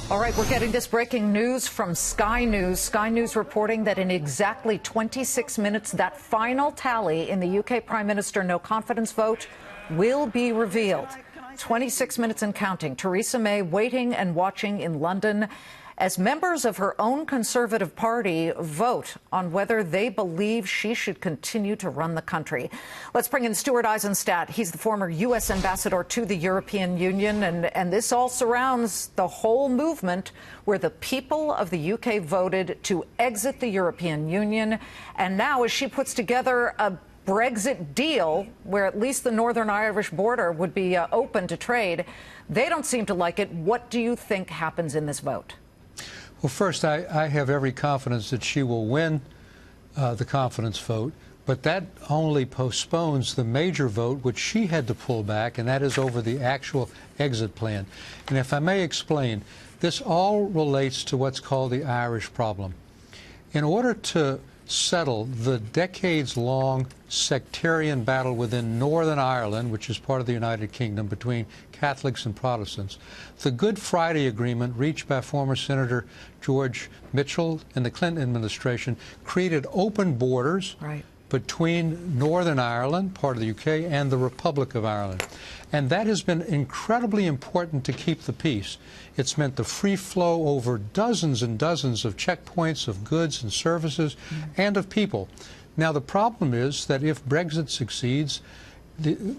All right, we're getting this breaking news from Sky News. Sky News reporting that in exactly 26 minutes, that final tally in the UK Prime Minister no confidence vote will be revealed. 26 minutes and counting. Theresa May waiting and watching in London as members of her own Conservative Party vote on whether they believe she should continue to run the country. Let's bring in Stuart Eizenstat. He's the former U.S. ambassador to the European Union, and this all surrounds the whole movement where the people of the UK voted to exit the European Union. And now, as she puts together a Brexit deal where at least the Northern Irish border would be open to trade, they don't seem to like it. What do you think happens in this vote? Well, first, I have every confidence that she will win the confidence vote, but that only postpones the major vote, which she had to pull back, and that is over the actual exit plan. And if I may explain, this all relates to what's called the Irish problem. In order to settle the decades-long sectarian battle within Northern Ireland, which is part of the United Kingdom, between Catholics and Protestants, the Good Friday Agreement reached by former Senator George Mitchell in the Clinton administration created open borders between Northern Ireland, part of the UK, and the Republic of Ireland. And that has been incredibly important to keep the peace. It's meant the free flow over dozens and dozens of checkpoints of goods and services and of people. Now, the problem is that if Brexit succeeds,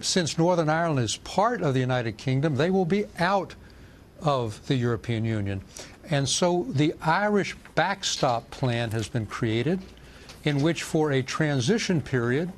since Northern Ireland is part of the United Kingdom, they will be out of the European Union. And so the Irish backstop plan has been created, in which for a transition period,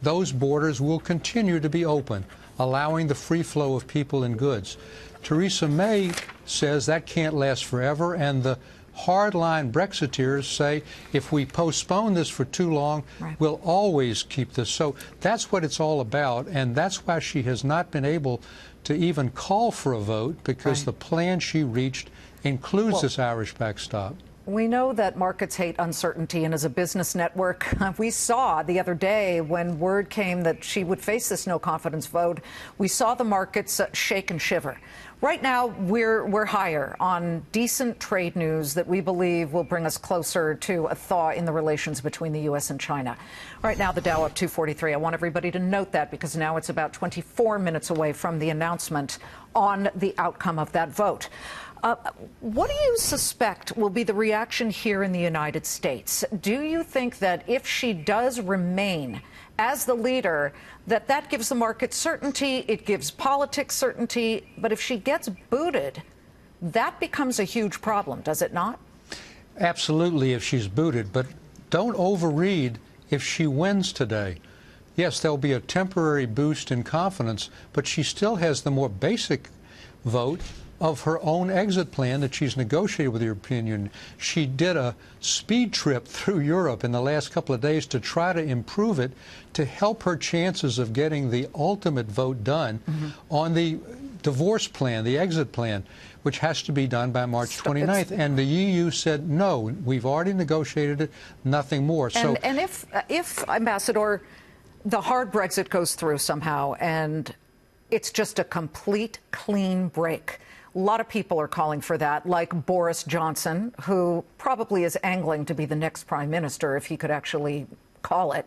those borders will continue to be open, allowing the free flow of people and goods. Theresa May says that can't last forever, and the hardline Brexiteers say if we postpone this for too long, we'll always keep this. So that's what it's all about, and that's why she has not been able to even call for a vote, because the plan she reached includes this Irish backstop. We know that markets hate uncertainty, and as a business network, we saw the other day when word came that she would face this no confidence vote, we saw the markets shake and shiver. Right now, we're higher on decent trade news that we believe will bring us closer to a thaw in the relations between the U.S. and China. Right now, the Dow up 243. I want everybody to note that, because now it's about 24 minutes away from the announcement on the outcome of that vote. What do you suspect will be the reaction here in the United States? Do you think that if she does remain as the leader, that gives the market certainty, it gives politics certainty, but if she gets booted, that becomes a huge problem, does it not? Absolutely, if she's booted, but don't overread if she wins today. Yes, there'll be a temporary boost in confidence, but she still has the more basic vote of her own exit plan that she's negotiated with the European Union. She did a speed trip through Europe in the last couple of days to try to improve it, to help her chances of getting the ultimate vote done on the divorce plan, the exit plan, which has to be done by March 29th. And the EU said, no, we've already negotiated it, nothing more. And if, Ambassador, the hard Brexit goes through somehow and it's just a complete clean break, a lot of people are calling for that, like Boris Johnson, who probably is angling to be the next prime minister if he could actually call it.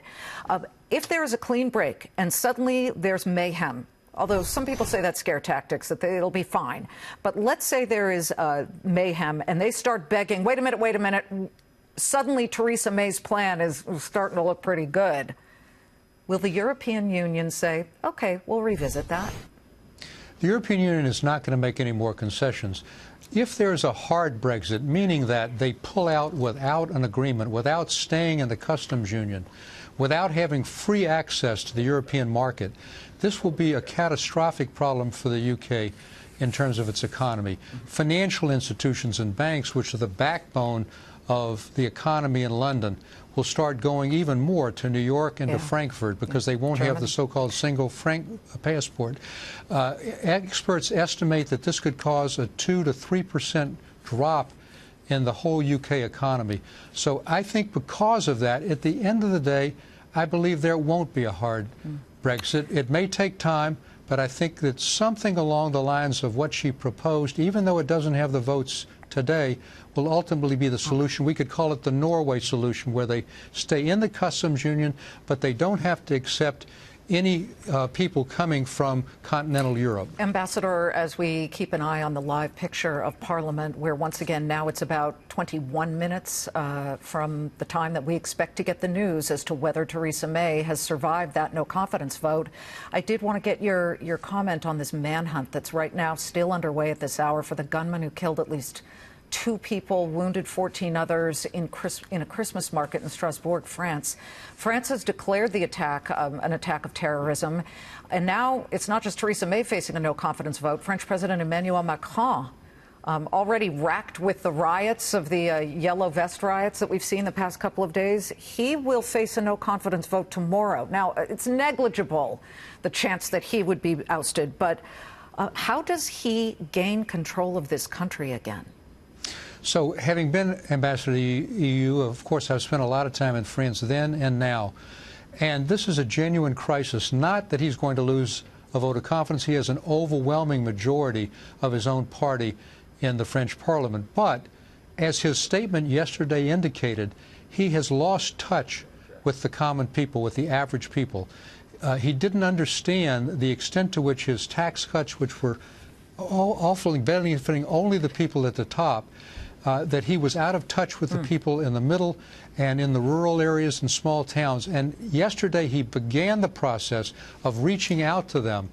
If there is a clean break and suddenly there's mayhem, although some people say that's scare tactics, that it'll be fine. But let's say there is mayhem and they start begging, wait a minute, suddenly Theresa May's plan is starting to look pretty good. Will the European Union say, okay, we'll revisit that? The European Union is not going to make any more concessions. If there's a hard Brexit, meaning that they pull out without an agreement, without staying in the customs union, without having free access to the European market, this will be a catastrophic problem for the UK in terms of its economy. Financial institutions and banks, which are the backbone of the economy in London, will start going even more to New York and to Frankfurt, because they won't have the so-called single franc passport. Experts estimate that this could cause a 2 to 3% drop in the whole UK economy. So I think because of that, at the end of the day, I believe there won't be a hard Brexit. It may take time, but I think that something along the lines of what she proposed, even though it doesn't have the votes today, will ultimately be the solution. We could call it the Norway solution, where they stay in the customs union, but they don't have to accept any people coming from continental Europe. Ambassador, as we keep an eye on the live picture of Parliament, where once again now it's about 21 minutes from the time that we expect to get the news as to whether Theresa May has survived that no confidence vote, I did want to get your comment on this manhunt that's right now still underway at this hour for the gunman who killed at least 2 people, wounded 14 others in a Christmas market in Strasbourg, France. France has declared the attack an attack of terrorism. And now it's not just Theresa May facing a no-confidence vote. French President Emmanuel Macron, already racked with the riots of the yellow vest riots that we've seen the past couple of days, he will face a no-confidence vote tomorrow. Now, it's negligible, the chance that he would be ousted. But how does he gain control of this country again? So, having been ambassador to the EU, of course, I've spent a lot of time in France then and now. And this is a genuine crisis, not that he's going to lose a vote of confidence. He has an overwhelming majority of his own party in the French Parliament. But, as his statement yesterday indicated, he has lost touch with the common people, with the average people. He didn't understand the extent to which his tax cuts, which were awfully benefiting only the people at the top, that he was out of touch with the people in the middle and in the rural areas and small towns. And yesterday he began the process of reaching out to them,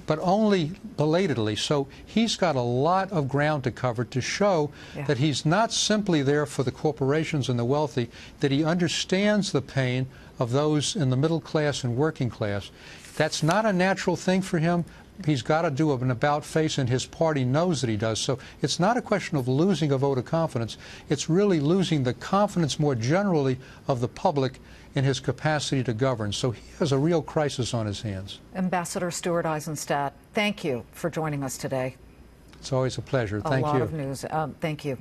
but only belatedly. So he's got a lot of ground to cover to show that he's not simply there for the corporations and the wealthy, that he understands the pain of those in the middle class and working class. That's not a natural thing for him. He's got to do an about-face, and his party knows that he does. So it's not a question of losing a vote of confidence. It's really losing the confidence more generally of the public in his capacity to govern. So he has a real crisis on his hands. Ambassador Stuart Eizenstat, thank you for joining us today. It's always a pleasure. Thank you. A lot of news. Thank you.